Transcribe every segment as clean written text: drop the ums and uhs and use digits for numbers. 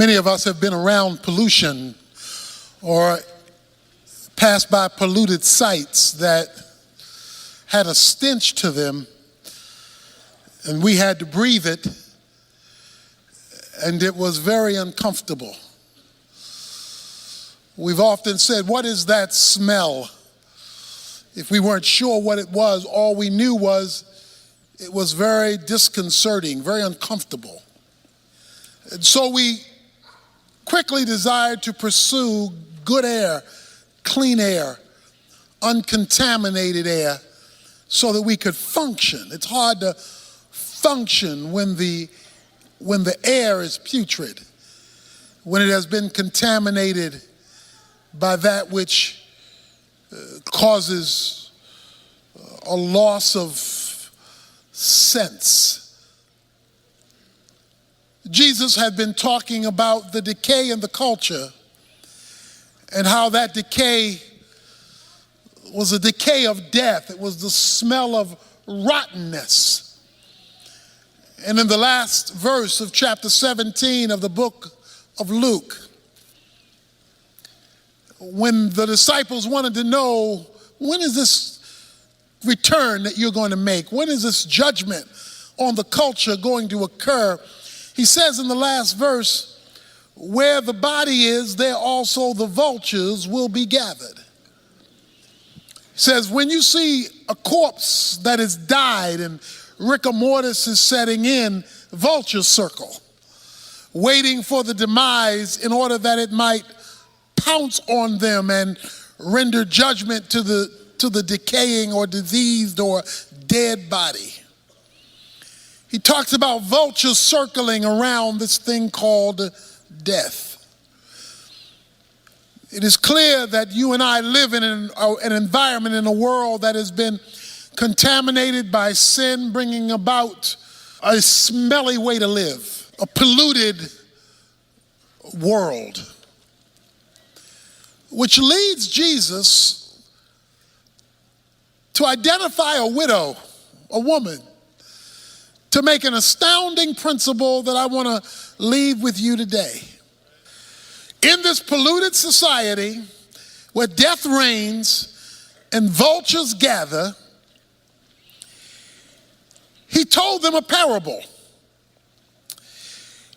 Many of us have been around pollution or passed by polluted sites that had a stench to them, and we had to breathe it, and it was very uncomfortable. We've often said, "What is that smell?" If we weren't sure what it was, all we knew was it was very disconcerting, very uncomfortable. And so we quickly desired to pursue good air, clean air, uncontaminated air, so that we could function. It's hard to function when the air is putrid, when it has been contaminated by that which causes a loss of sense. Jesus had been talking about the decay in the culture and how that decay was a decay of death. It was the smell of rottenness. And in the last verse of chapter 17 of the book of Luke, when the disciples wanted to know, when is this return that you're going to make? When is this judgment on the culture going to occur? He says in the last verse, where the body is, there also the vultures will be gathered. He says, when you see a corpse that has died and rigor mortis is setting in, vultures circle, waiting for the demise in order that it might pounce on them and render judgment to the decaying or diseased or dead body. He talks about vultures circling around this thing called death. It is clear that you and I live in an environment, in a world that has been contaminated by sin, bringing about a smelly way to live, a polluted world, which leads Jesus to identify a widow, a woman, to make an astounding principle that I want to leave with you today. In this polluted society where death reigns and vultures gather, he told them a parable.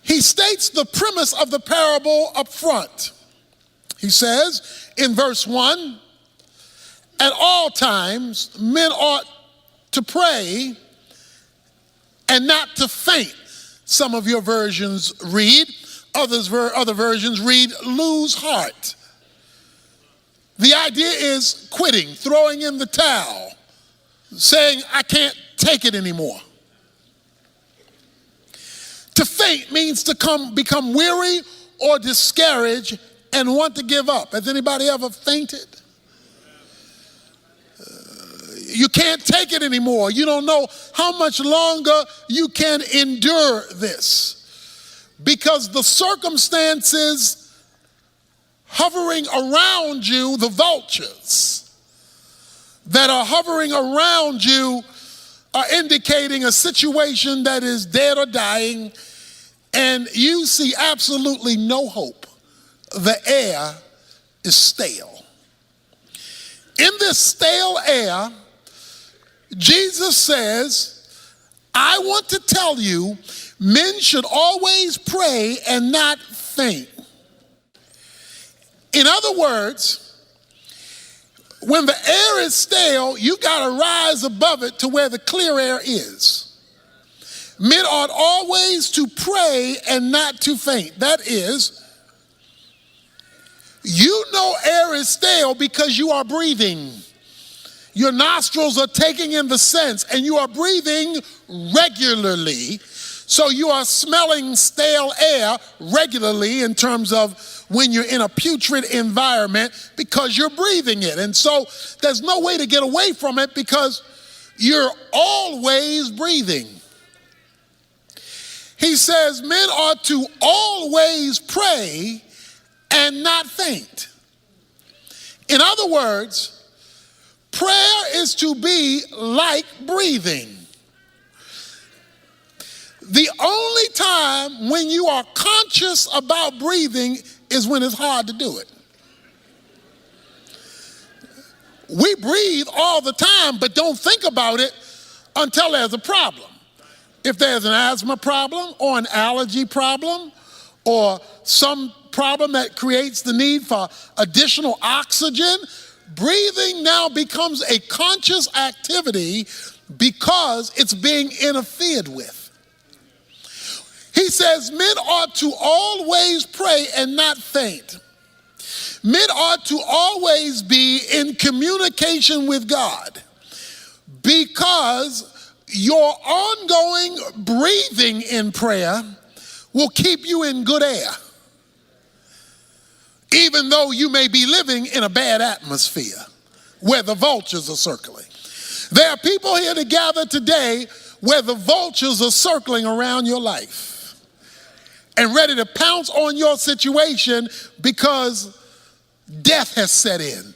He states the premise of the parable up front. He says in verse 1, at all times men ought to pray and not to faint. Some of your versions read, other versions read, lose heart. The idea is quitting, throwing in the towel, saying, I can't take it anymore. To faint means to become weary or discouraged and want to give up. Has anybody ever fainted? You can't take it anymore. You don't know how much longer you can endure this, because the circumstances hovering around you, the vultures that are hovering around you, are indicating a situation that is dead or dying, and you see absolutely no hope. The air is stale. In this stale air, Jesus says, I want to tell you, men should always pray and not faint. In other words, when the air is stale, you got to rise above it to where the clear air is. Men ought always to pray and not to faint. That is, you know air is stale because you are breathing. Your nostrils are taking in the scents, and you are breathing regularly. So you are smelling stale air regularly in terms of when you're in a putrid environment, because you're breathing it. And so there's no way to get away from it because you're always breathing. He says men ought to always pray and not faint. In other words, prayer is to be like breathing. The only time when you are conscious about breathing is when it's hard to do it. We breathe all the time, but don't think about it until there's a problem. If there's an asthma problem or an allergy problem or some problem that creates the need for additional oxygen, breathing now becomes a conscious activity because it's being interfered with. He says men ought to always pray and not faint. Men ought to always be in communication with God because your ongoing breathing in prayer will keep you in good air, even though you may be living in a bad atmosphere where the vultures are circling. There are people here to gather today where the vultures are circling around your life and ready to pounce on your situation because death has set in.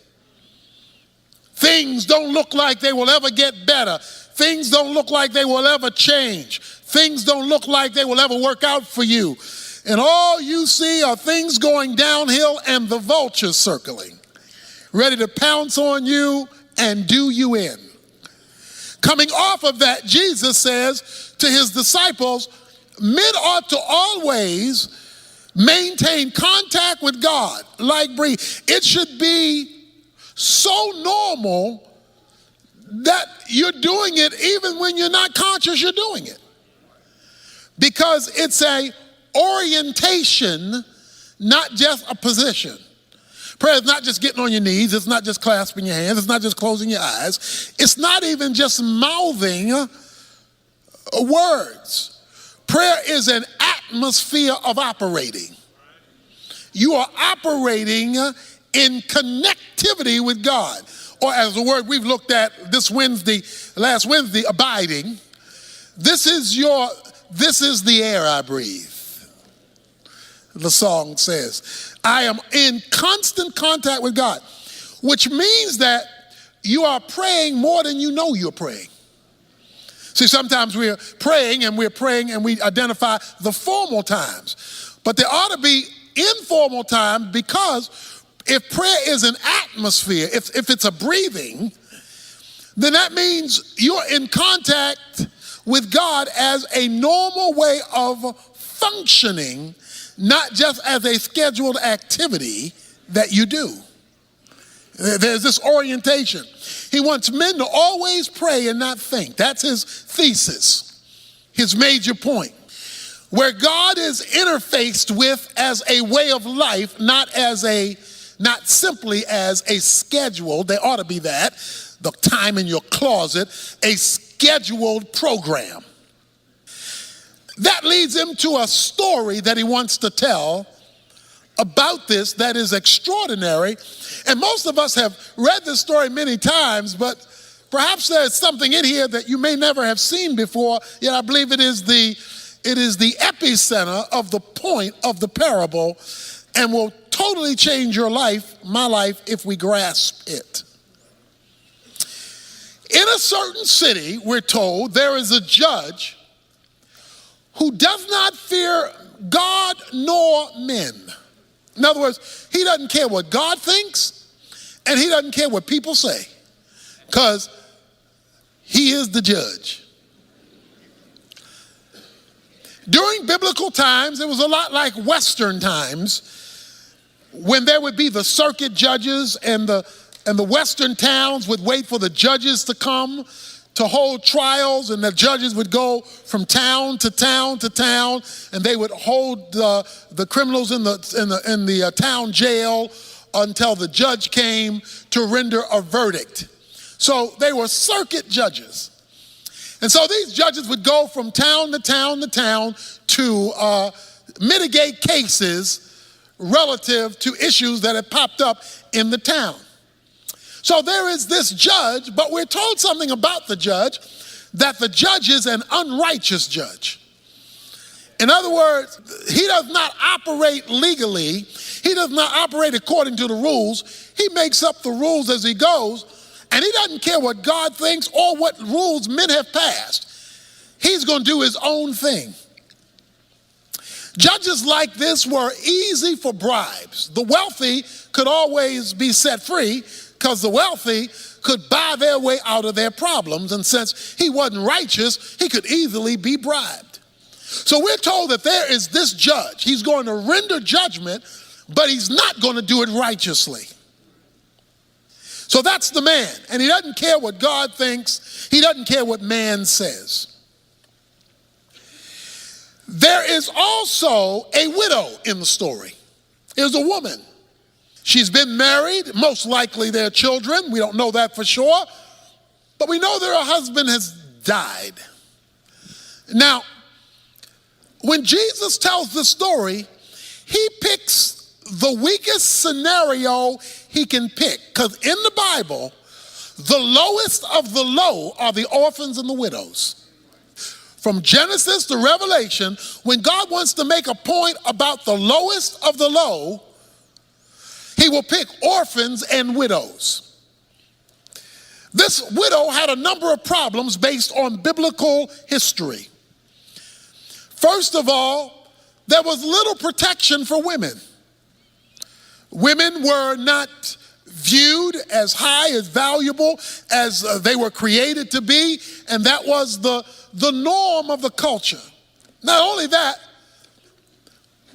Things don't look like they will ever get better. Things don't look like they will ever change. Things don't look like they will ever work out for you. And all you see are things going downhill and the vultures circling, ready to pounce on you and do you in. Coming off of that, Jesus says to his disciples, men ought to always maintain contact with God like breathe. It should be so normal that you're doing it even when you're not conscious you're doing it. Because it's a orientation, not just a position. Prayer is not just getting on your knees. It's not just clasping your hands. It's not just closing your eyes. It's not even just mouthing words. Prayer is an atmosphere of operating. You are operating in connectivity with God. Or as the word we've looked at last Wednesday, abiding. This is the air I breathe. The song says, I am in constant contact with God, which means that you are praying more than you know you're praying. See, sometimes we're praying and we identify the formal times. But there ought to be informal time, because if prayer is an atmosphere, if it's a breathing, then that means you're in contact with God as a normal way of functioning, not just as a scheduled activity that you do. There's this orientation. He wants men to always pray and not faint. That's his thesis, his major point. Where God is interfaced with as a way of life, not simply as a schedule. There ought to be that, the time in your closet, a scheduled program. That leads him to a story that he wants to tell about this that is extraordinary. And most of us have read this story many times, but perhaps there's something in here that you may never have seen before, yet I believe it is the epicenter of the point of the parable and will totally change your life, my life, if we grasp it. In a certain city, we're told, there is a judge who does not fear God nor men. In other words, he doesn't care what God thinks, and he doesn't care what people say, because he is the judge. During biblical times, it was a lot like Western times, when there would be the circuit judges, and the Western towns would wait for the judges to come to hold trials, and the judges would go from town to town to town, and they would hold the criminals in the town jail until the judge came to render a verdict. So they were circuit judges. And so these judges would go from town to town to town to mitigate cases relative to issues that had popped up in the town. So there is this judge, but we're told something about the judge, that the judge is an unrighteous judge. In other words, he does not operate legally. He does not operate according to the rules. He makes up the rules as he goes, and he doesn't care what God thinks or what rules men have passed. he's going to do his own thing. Judges like this were easy for bribes. The wealthy could always be set free because the wealthy could buy their way out of their problems. And since he wasn't righteous, he could easily be bribed. So we're told that there is this judge. He's going to render judgment, but he's not going to do it righteously. So that's the man. And he doesn't care what God thinks. He doesn't care what man says. There is also a widow in the story. There's a woman. She's been married. Most likely they're children. We don't know that for sure. But we know that her husband has died. Now, when Jesus tells the story, he picks the weakest scenario he can pick. Because in the Bible, the lowest of the low are the orphans and the widows. From Genesis to Revelation, when God wants to make a point about the lowest of the low, he will pick orphans and widows. This widow had a number of problems based on biblical history. First of all, there was little protection for women. Women were not viewed as high, as valuable as they were created to be, and that was the norm of the culture. Not only that,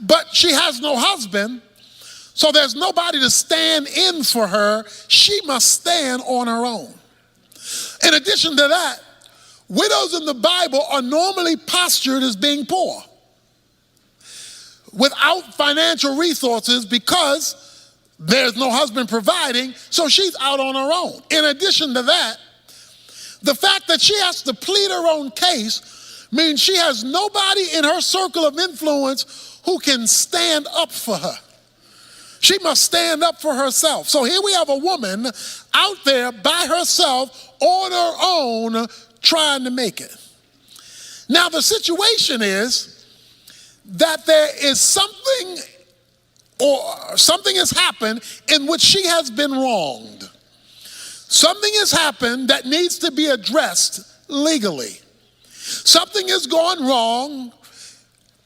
but she has no husband, so there's nobody to stand in for her. She must stand on her own. In addition to that, widows in the Bible are normally postured as being poor, without financial resources, because there's no husband providing, so she's out on her own. In addition to that, the fact that she has to plead her own case means she has nobody in her circle of influence who can stand up for her. She must stand up for herself. So here we have a woman out there by herself on her own trying to make it. Now the situation is that there is something has happened in which she has been wronged. Something has happened that needs to be addressed legally. Something has gone wrong.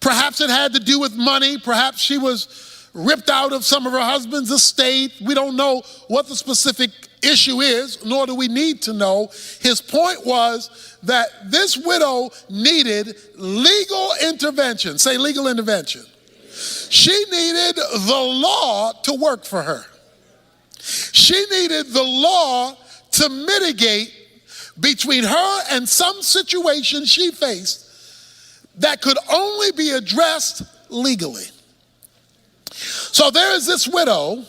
Perhaps it had to do with money. Perhaps she was ripped out of some of her husband's estate. We don't know what the specific issue is, nor do we need to know. His point was that this widow needed legal intervention. Say legal intervention. She needed the law to work for her. She needed the law to mitigate between her and some situation she faced that could only be addressed legally. So there is this widow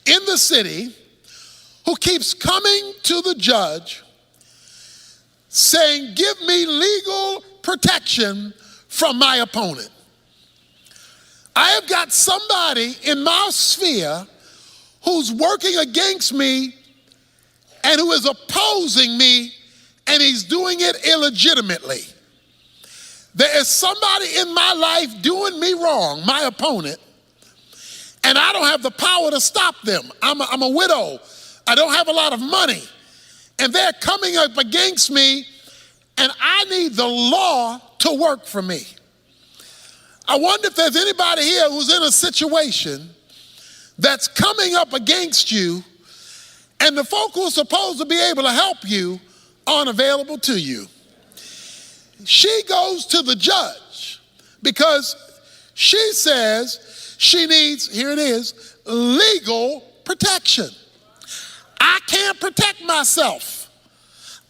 in the city who keeps coming to the judge saying, "Give me legal protection from my opponent. I have got somebody in my sphere who's working against me and who is opposing me, and he's doing it illegitimately. There is somebody in my life doing me wrong, my opponent, and I don't have the power to stop them. I'm a widow. I don't have a lot of money, and they're coming up against me, and I need the law to work for me." I wonder if there's anybody here who's in a situation that's coming up against you, and the folk who are supposed to be able to help you aren't available to you. She goes to the judge because she says she needs, here it is, legal protection. I can't protect myself.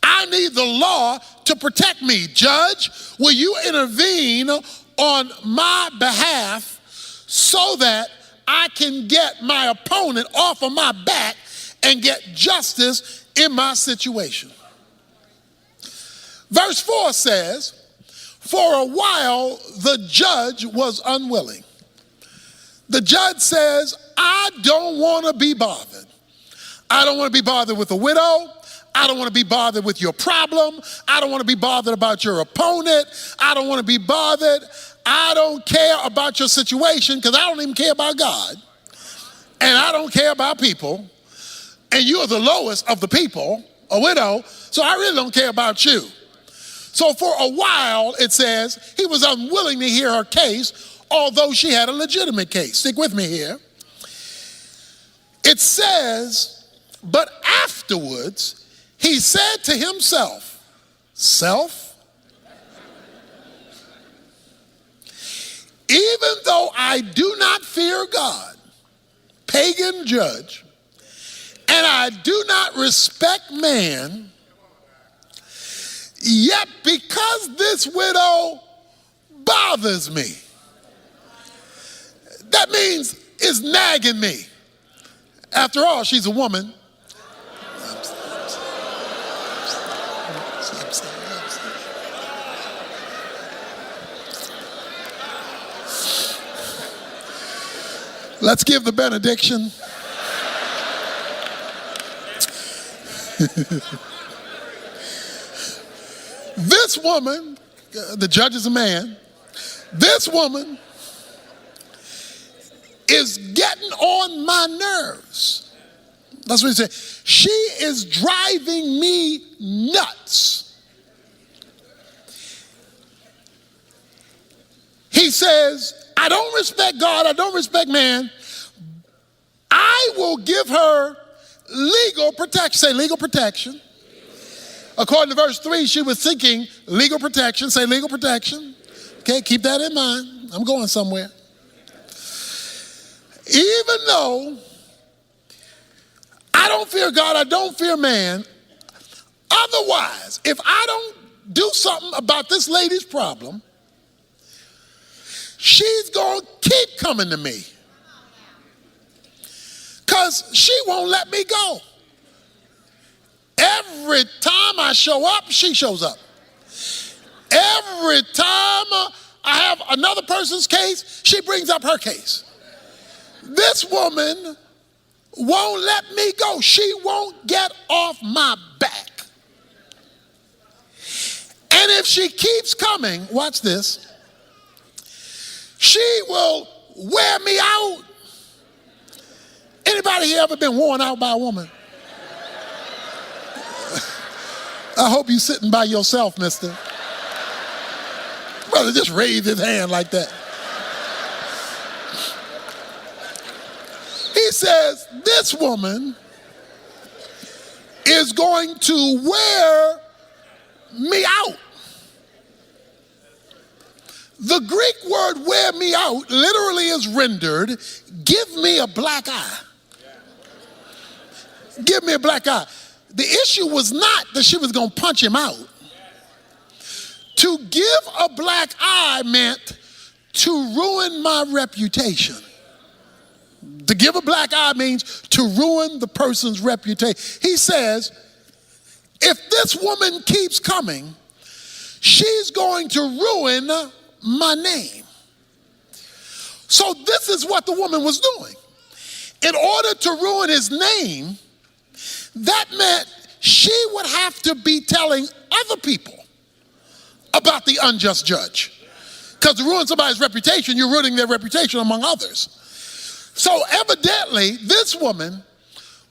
I need the law to protect me. Judge, will you intervene on my behalf so that I can get my opponent off of my back and get justice in my situation? Verse 4 says, "For a while the judge was unwilling." The judge says, "I don't want to be bothered. I don't want to be bothered with a widow. I don't want to be bothered with your problem. I don't want to be bothered about your opponent. I don't want to be bothered. I don't care about your situation because I don't even care about God. And I don't care about people. And you are the lowest of the people, a widow, so I really don't care about you. So for a while, it says, he was unwilling to hear her case, although she had a legitimate case. Stick with me here. It says, but afterwards, he said to himself, self, even though I do not fear God, pagan judge, and I do not respect man, yet because this widow bothers me, that means it's nagging me. After all, she's a woman. Let's give the benediction. This woman, the judge is a man, this woman is getting on my nerves. That's what he said. She is driving me nuts. He says, I don't respect God, I don't respect man. I will give her legal protection. Say legal protection. According to verse 3, she was seeking legal protection. Say legal protection. Okay, keep that in mind. I'm going somewhere. Even though I don't fear God, I don't fear man, otherwise, if I don't do something about this lady's problem, she's going to keep coming to me. Because she won't let me go. Every time I show up, she shows up. Every time I have another person's case, she brings up her case. This woman won't let me go. She won't get off my back. And if she keeps coming, watch this, she will wear me out. Anybody here ever been worn out by a woman? I hope you're sitting by yourself, mister. Brother, just raise his hand like that. He says, this woman is going to wear me out. The Greek word wear me out literally is rendered, give me a black eye. Give me a black eye. The issue was not that she was going to punch him out. To give a black eye meant to ruin my reputation. To give a black eye means to ruin the person's reputation. He says, if this woman keeps coming, she's going to ruin my name. So this is what the woman was doing. In order to ruin his name, that meant she would have to be telling other people about the unjust judge. Because to ruin somebody's reputation, you're ruining their reputation among others. So evidently, this woman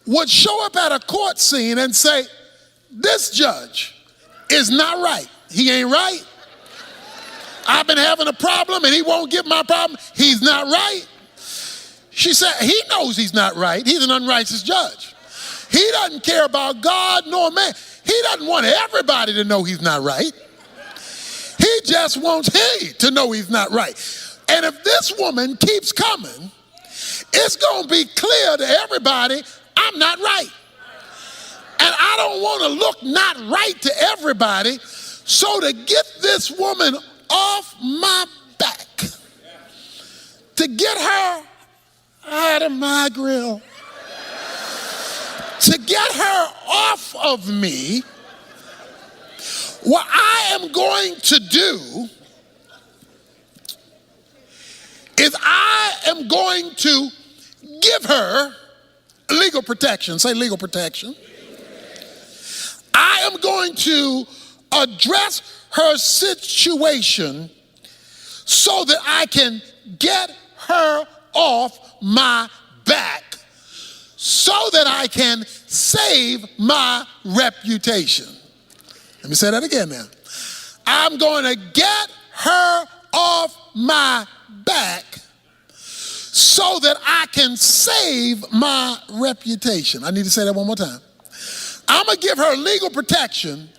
would show up at a court scene and say, this judge is not right. He ain't right. I've been having a problem and he won't get my problem. He's not right. She said, he knows he's not right. He's an unrighteous judge. He doesn't care about God nor man. He doesn't want everybody to know he's not right. He just wants he to know he's not right. And if this woman keeps coming, it's going to be clear to everybody, I'm not right. And I don't want to look not right to everybody. So to get this woman off my back, to get her out of my grill, to get her off of me, what I am going to do is I am going to give her legal protection. Say legal protection. I am going to address her situation so that I can get her off my back, so that I can save my reputation. Let me say that again now. I'm going to get her off my back so that I can save my reputation. I need to say that one more time. I'm going to give her legal protection,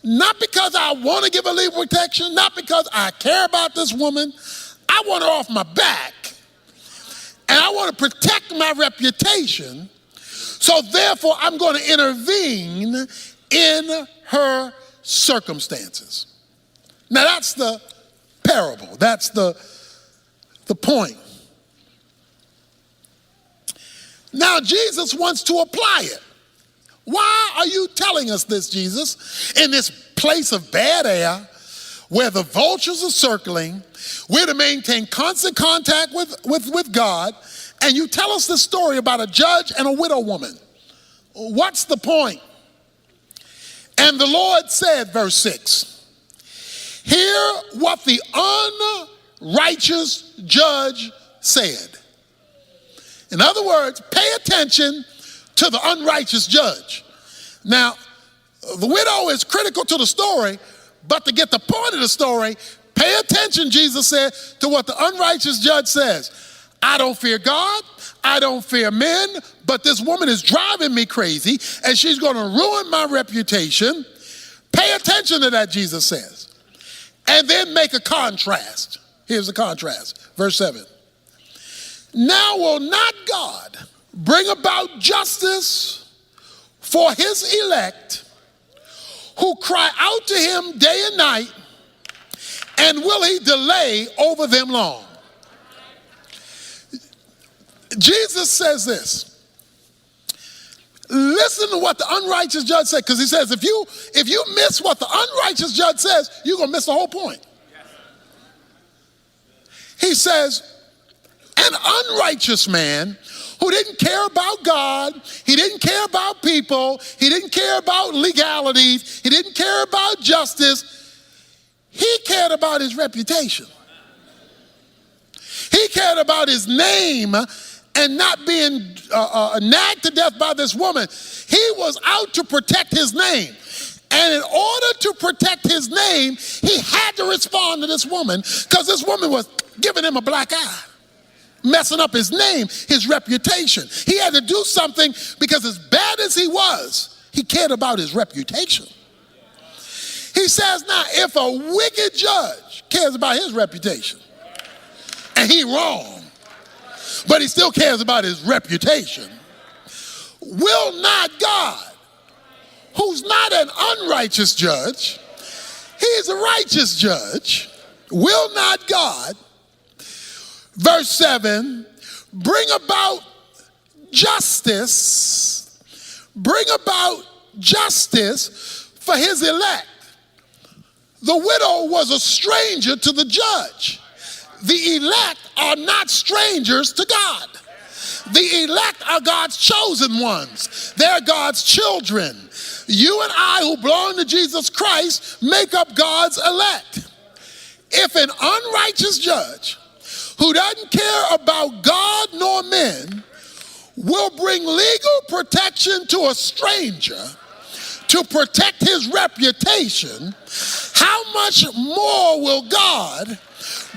not because I want to give her legal protection, not because I care about this woman. I want her off my back, and I want to protect my reputation, so therefore I'm going to intervene in her circumstances. Now that's the parable. That's the point. Now Jesus wants to apply it. Why are you telling us this, Jesus? In this place of bad air, where the vultures are circling, we're to maintain constant contact with God, and you tell us this story about a judge and a widow woman. What's the point? And the Lord said, verse 6, hear what the unrighteous judge said. In other words, pay attention to the unrighteous judge. Now, the widow is critical to the story, but to get the point of the story, pay attention, Jesus said, to what the unrighteous judge says. I don't fear God, I don't fear men, but this woman is driving me crazy, and she's going to ruin my reputation. Pay attention to that, Jesus says. And then make a contrast. Here's the contrast. Verse 7. Now will not God bring about justice for his elect who cry out to him day and night, and will he delay over them long? Jesus says this. Listen to what the unrighteous judge said, because he says if you miss what the unrighteous judge says, you're going to miss the whole point. He says, an unrighteous man who didn't care about God, he didn't care about people, he didn't care about legalities, he didn't care about justice, he cared about his reputation. He cared about his name and not being nagged to death by this woman. He was out to protect his name. And in order to protect his name, he had to respond to this woman, because this woman was giving him a black eye, messing up his name, his reputation. He had to do something, because as bad as he was, he cared about his reputation. He says, now, if a wicked judge cares about his reputation, and he wrong, but he still cares about his reputation, will not God, who's not an unrighteous judge, he's a righteous judge, will not God, verse 7, bring about justice for his elect? The widow was a stranger to the judge. The elect are not strangers to God. The elect are God's chosen ones. They're God's children. You and I, who belong to Jesus Christ, make up God's elect. If an unrighteous judge who doesn't care about God nor men will bring legal protection to a stranger to protect his reputation, how much more will God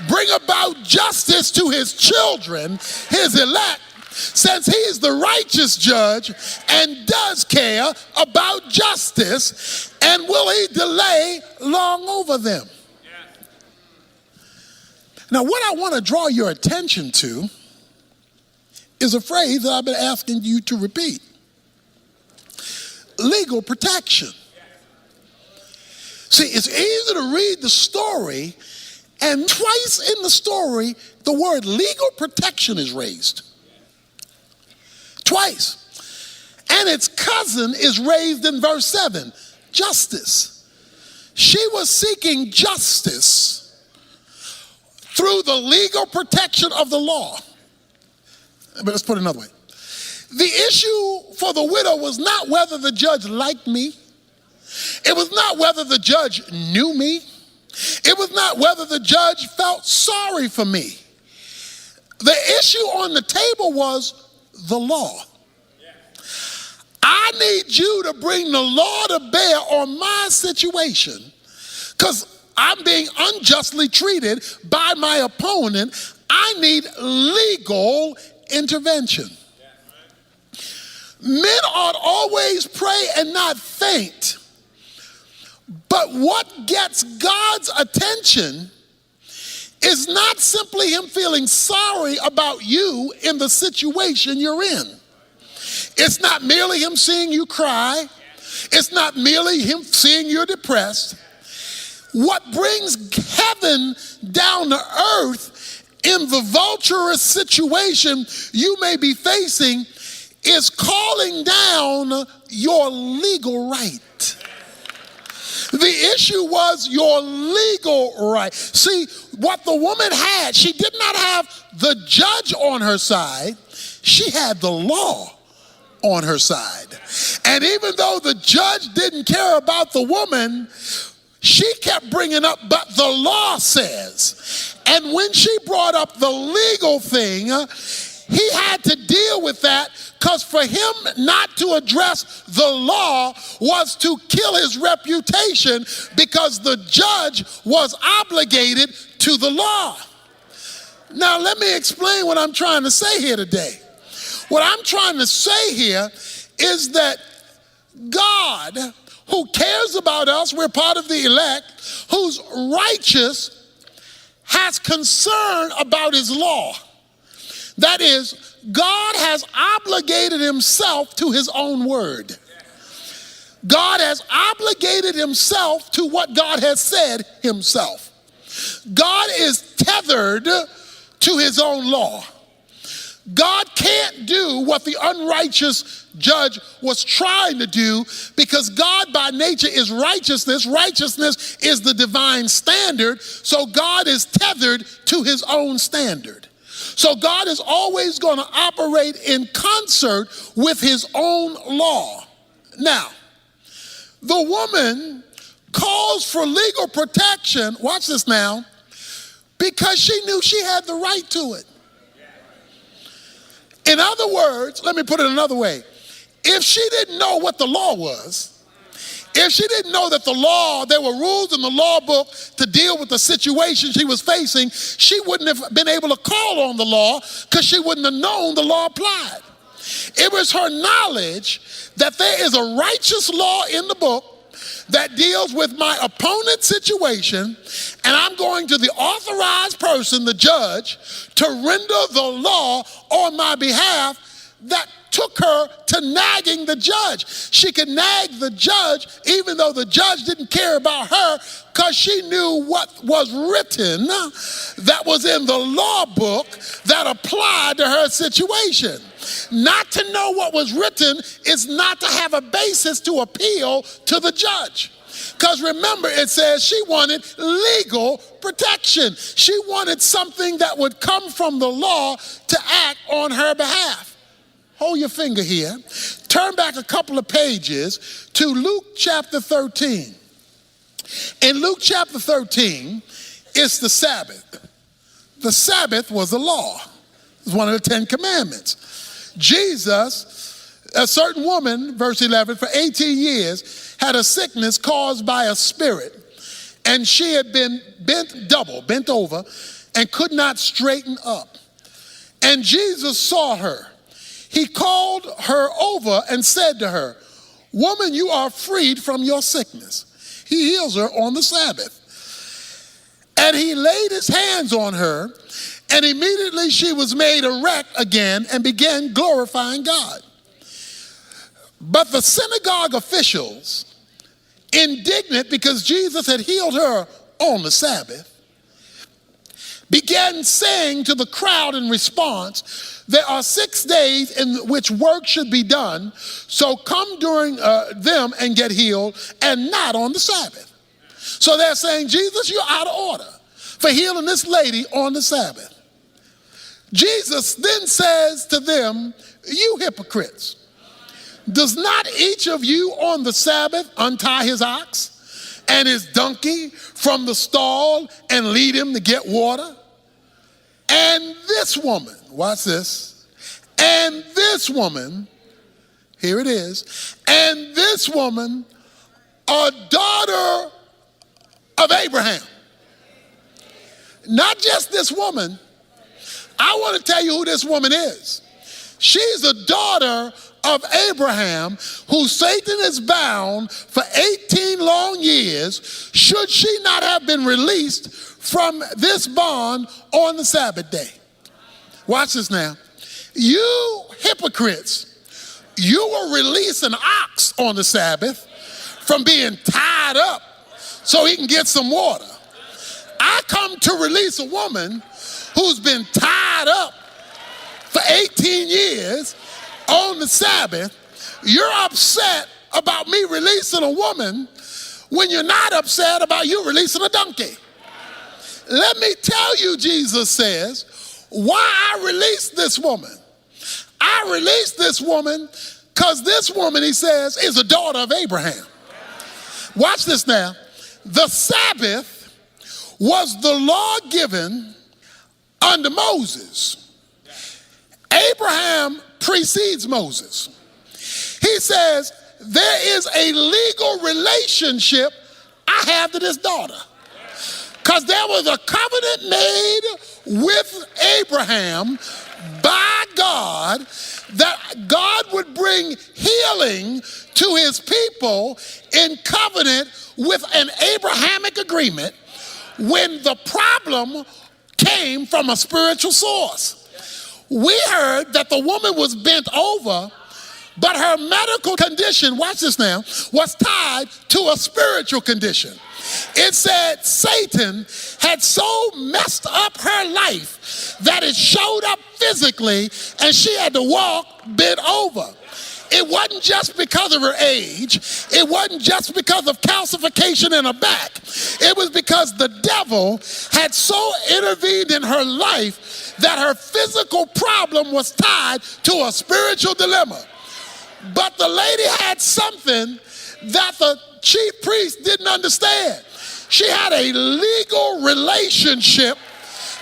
bring about justice to his children, his elect, since he's the righteous judge and does care about justice, and will he delay long over them? Now, what I want to draw your attention to is a phrase that I've been asking you to repeat. Legal protection. See, it's easy to read the story, and twice in the story, the word legal protection is raised. Twice. And its cousin is raised in verse 7, justice. She was seeking justice through the legal protection of the law. But let's put it another way. The issue for the widow was not whether the judge liked me. It was not whether the judge knew me. It was not whether the judge felt sorry for me. The issue on the table was the law. I need you to bring the law to bear on my situation, because I'm being unjustly treated by my opponent. I need legal intervention. Men ought always pray and not faint. But what gets God's attention is not simply him feeling sorry about you in the situation you're in. It's not merely him seeing you cry. It's not merely him seeing you're depressed. What brings heaven down to earth in the vulturous situation you may be facing is calling down your legal right. The issue was your legal right. See, what the woman had, she did not have the judge on her side. She had the law on her side. And even though the judge didn't care about the woman, she kept bringing up, but the law says. And when she brought up the legal thing, he had to deal with that, because for him not to address the law was to kill his reputation, because the judge was obligated to the law. Now let me explain what I'm trying to say here today. What I'm trying to say here is that God, who cares about us, we're part of the elect, who's righteous, has concern about his law. That is, God has obligated himself to his own word. God has obligated himself to what God has said himself. God is tethered to his own law. God can't do what the unrighteous judge was trying to do, because God by nature is righteousness. Righteousness is the divine standard, so God is tethered to his own standard. So God is always going to operate in concert with his own law. Now, the woman calls for legal protection, watch this now, because she knew she had the right to it. In other words, let me put it another way. If she didn't know what the law was, if she didn't know that the law, there were rules in the law book to deal with the situation she was facing, she wouldn't have been able to call on the law, because she wouldn't have known the law applied. It was her knowledge that there is a righteous law in the book that deals with my opponent's situation, and I'm going to the authorized person, the judge, to render the law on my behalf, that took her to nagging the judge. She could nag the judge even though the judge didn't care about her, because she knew what was written that was in the law book that applied to her situation. Not to know what was written is not to have a basis to appeal to the judge. Because remember, it says she wanted legal protection. She wanted something that would come from the law to act on her behalf. Hold your finger here. Turn back a couple of pages to Luke chapter 13. In Luke chapter 13, it's the Sabbath. The Sabbath was a law. It was one of the 10 commandments. Jesus, a certain woman, verse 11, for 18 years had a sickness caused by a spirit, and she had been bent over, and could not straighten up. And Jesus saw her. He called her over and said to her, "Woman, you are freed from your sickness." He heals her on the Sabbath. And he laid his hands on her, and immediately she was made erect again and began glorifying God. But the synagogue officials, indignant because Jesus had healed her on the Sabbath, began saying to the crowd in response, "There are 6 days in which work should be done, so come during them and get healed, and not on the Sabbath." So they're saying, Jesus, you're out of order for healing this lady on the Sabbath. Jesus then says to them, "You hypocrites, does not each of you on the Sabbath untie his ox and his donkey from the stall and lead him to get water? And this woman," watch this, "and this woman," here it is, "and this woman, a daughter of Abraham. Not just this woman. I want to tell you who this woman is. She's the daughter of Abraham, who Satan is bound for 18 long years, should she not have been released from this bond on the Sabbath day. Watch this now. You hypocrites, you will release an ox on the Sabbath from being tied up so he can get some water. I come to release a woman who's been tied up for 18 years on the Sabbath. You're upset about me releasing a woman when you're not upset about you releasing a donkey. Let me tell you, Jesus says, why I released this woman. I released this woman because this woman, he says, is a daughter of Abraham. Watch this now. The Sabbath was the law given under Moses. Abraham precedes Moses. He says, there is a legal relationship I have to this daughter. Because there was a covenant made with Abraham by God that God would bring healing to his people in covenant with an Abrahamic agreement when the problem came from a spiritual source. We heard that the woman was bent over, but her medical condition, watch this now, was tied to a spiritual condition. It said Satan had so messed up her life that it showed up physically and she had to walk bent over. It wasn't just because of her age. It wasn't just because of calcification in her back. It was because the devil had so intervened in her life that her physical problem was tied to a spiritual dilemma. But the lady had something that the chief priest didn't understand. She had a legal relationship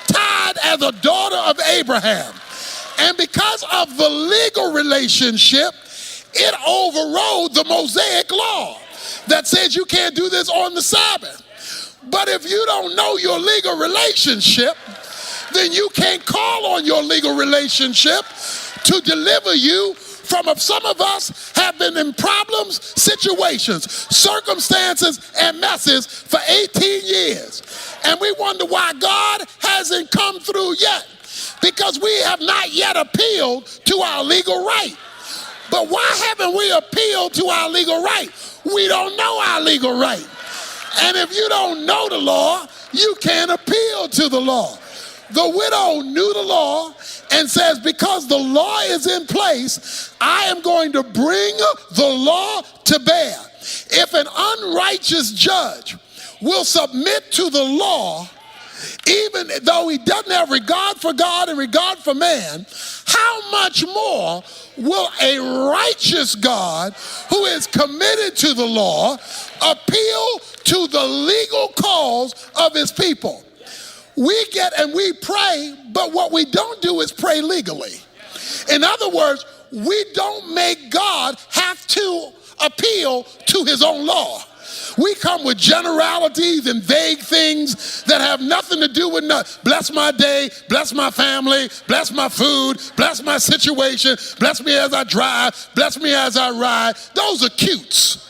tied as a daughter of Abraham. And because of the legal relationship, it overrode the Mosaic law that says you can't do this on the Sabbath. But if you don't know your legal relationship, then you can't call on your legal relationship to deliver you from some of us have been in problems, situations, circumstances, and messes for 18 years. And we wonder why God hasn't come through yet, because we have not yet appealed to our legal right. But why haven't we appealed to our legal right? We don't know our legal right. And if you don't know the law, you can't appeal to the law. The widow knew the law and says, because the law is in place, I am going to bring the law to bear. If an unrighteous judge will submit to the law, even though he doesn't have regard for God and regard for man, how much more will a righteous God who is committed to the law appeal to the legal cause of his people? We get and we pray, but what we don't do is pray legally. In other words, we don't make God have to appeal to his own law. We come with generalities and vague things that have nothing to do with nothing. Bless my day, bless my family, bless my food, bless my situation, bless me as I drive, bless me as I ride. Those are cutesies.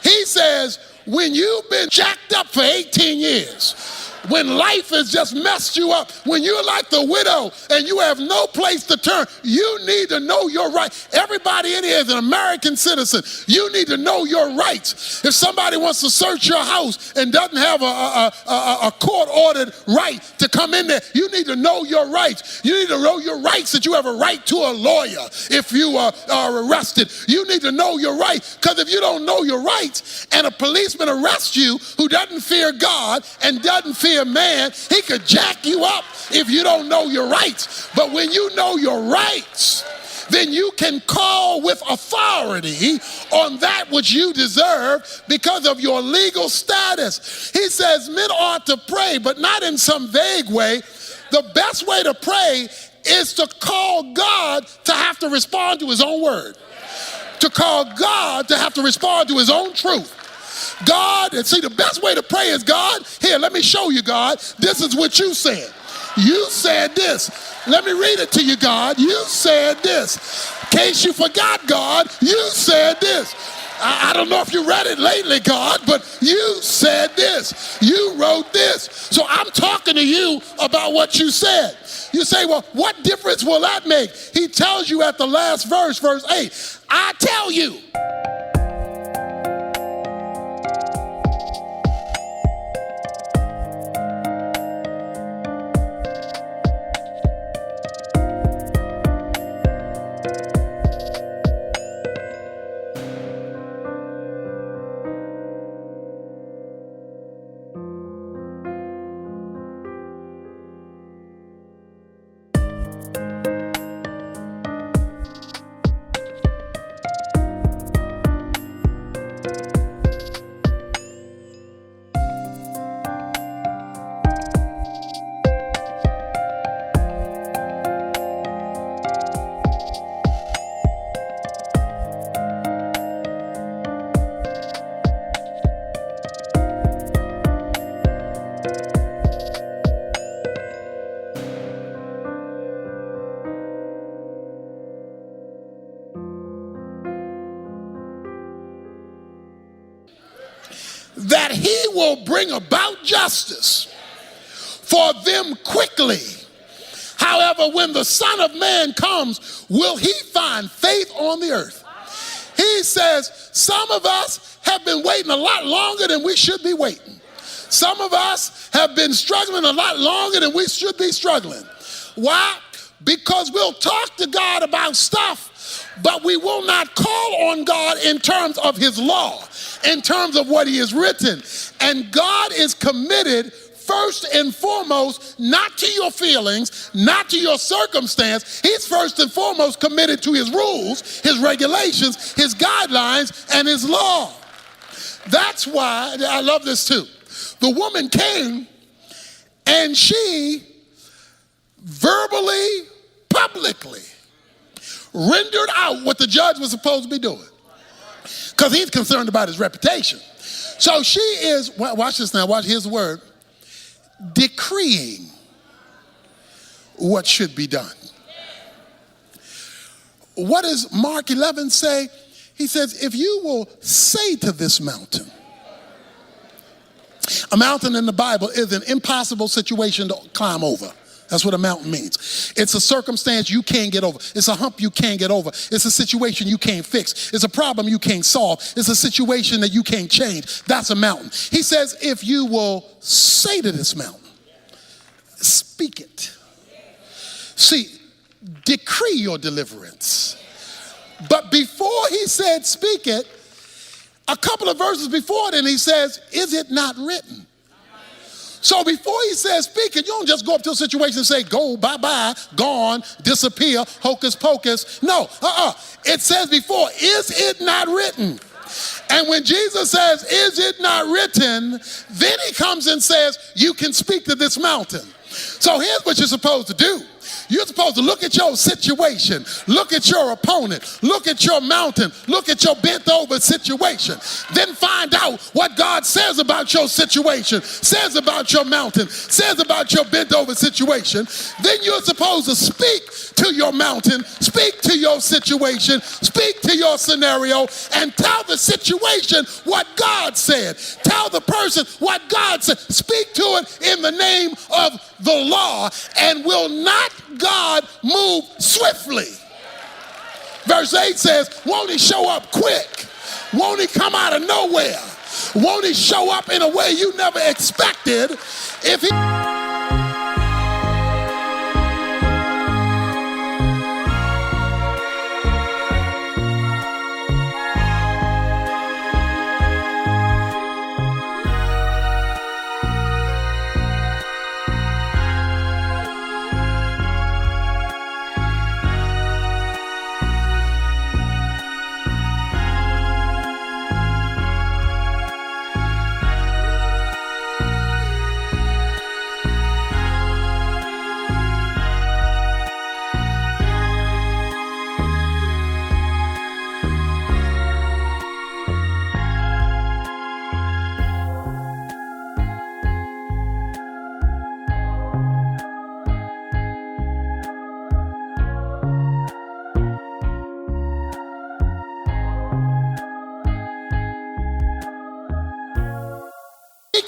He says, when you've been jacked up for 18 years, when life has just messed you up, when you're like the widow and you have no place to turn, you need to know your rights. Everybody in here is an American citizen. You need to know your rights. If somebody wants to search your house and doesn't have a court-ordered right to come in there, you need to know your rights. You need to know your rights, that you have a right to a lawyer if you are arrested. You need to know your rights, because if you don't know your rights and a policeman arrests you who doesn't fear God and doesn't fear man, he could jack you up if you don't know your rights. But when you know your rights, then you can call with authority on that which you deserve because of your legal status. He says men ought to pray, but not in some vague way. The best way to pray is to call God to have to respond to his own word, to call God to have to respond to his own truth. God, and see, the best way to pray is, God, here, let me show you, God. This is what you said. You said this. Let me read it to you, God. You said this. In case you forgot, God, you said this. I don't know if you read it lately, God, but you said this. You wrote this. So I'm talking to you about what you said. You say, well, what difference will that make? He tells you at the last verse, verse 8, I tell you. That he will bring about justice for them quickly. However, when the Son of Man comes, will he find faith on the earth? He says, some of us have been waiting a lot longer than we should be waiting. Some of us have been struggling a lot longer than we should be struggling. Why? Because we'll talk to God about stuff, but we will not call on God in terms of his law, in terms of what he has written. And God is committed first and foremost, not to your feelings, not to your circumstance. He's first and foremost committed to his rules, his regulations, his guidelines, and his law. That's why, I love this too. The woman came and she verbally, publicly rendered out what the judge was supposed to be doing, because he's concerned about his reputation. So she is, watch this now, watch, here's the word, decreeing what should be done. What does Mark 11 say? He says, if you will say to this mountain, a mountain in the Bible is an impossible situation to climb over. That's what a mountain means. It's a circumstance you can't get over. It's a hump you can't get over. It's a situation you can't fix. It's a problem you can't solve. It's a situation that you can't change. That's a mountain. He says, if you will say to this mountain, speak it. See, decree your deliverance. But before he said speak it, a couple of verses before then he says, is it not written? So before he says speak it, you don't just go up to a situation and say, go, bye-bye, gone, disappear, hocus pocus. No, It says before, is it not written? And when Jesus says, is it not written? Then he comes and says, you can speak to this mountain. So here's what you're supposed to do. You're supposed to look at your situation, look at your opponent, look at your mountain, look at your bent over situation. Then find out what God says about your situation, says about your mountain, says about your bent over situation. Then you're supposed to speak to your mountain, speak to your situation, speak to your scenario, and tell the situation what God said. Tell the person what God said. Speak to it in the name of the law, and will not God move swiftly? Verse 8 says, won't he show up quick? Won't he come out of nowhere? Won't he show up in a way you never expected? If he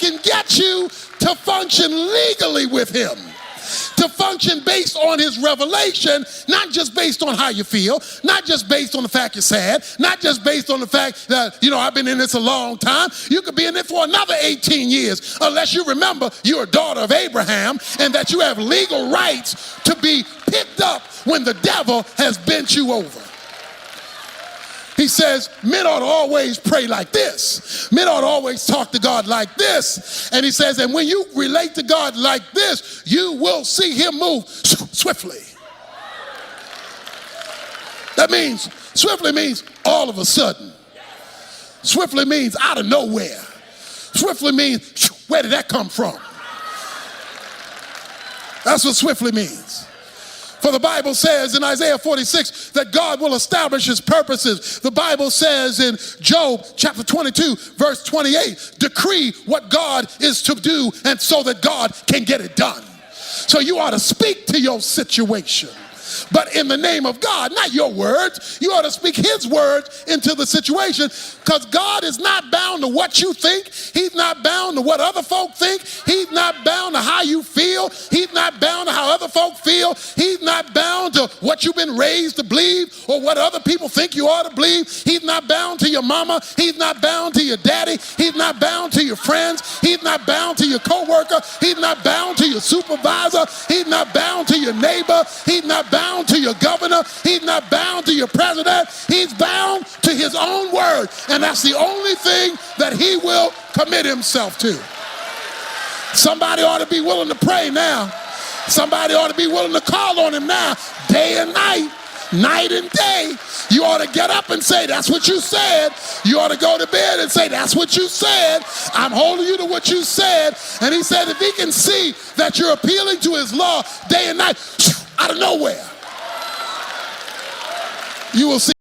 can get you to function legally with him. To function based on his revelation, not just based on how you feel, not just based on the fact you're sad, not just based on the fact that, I've been in this a long time. You could be in it for another 18 years, unless you remember you're a daughter of Abraham and that you have legal rights to be picked up when the devil has bent you over. He says, men ought to always pray like this. Men ought to always talk to God like this. And he says, and when you relate to God like this, you will see him move swiftly. That means, swiftly means all of a sudden. Swiftly means out of nowhere. Swiftly means, where did that come from? That's what swiftly means. For the Bible says in Isaiah 46 that God will establish his purposes. The Bible says in Job chapter 22 verse 28, decree what God is to do and so that God can get it done. So you ought to speak to your situation, but in the name of God, not your words. You ought to speak his words into the situation, because God is not bound to what you think. He's not bound to what other folk think. He's not bound to how you feel. He's not bound to how other folk feel. He's not bound to what you've been raised to believe or what other people think you ought to believe. He's not bound to your mama. He's not bound to your daddy. He's not bound to your friends. He's not bound to your coworker. He's not bound to your supervisor. He's not bound to your neighbor. He's not bound to your governor. He's not bound to your president. He's bound to his own word. And that's the only thing that he will commit himself to. Somebody ought to be willing to pray now. Somebody ought to be willing to call on him now, day and night, night and day. You ought to get up and say, that's what you said. You ought to go to bed and say, that's what you said. I'm holding you to what you said. And he said, if he can see that you're appealing to his law day and night, out of nowhere, you will see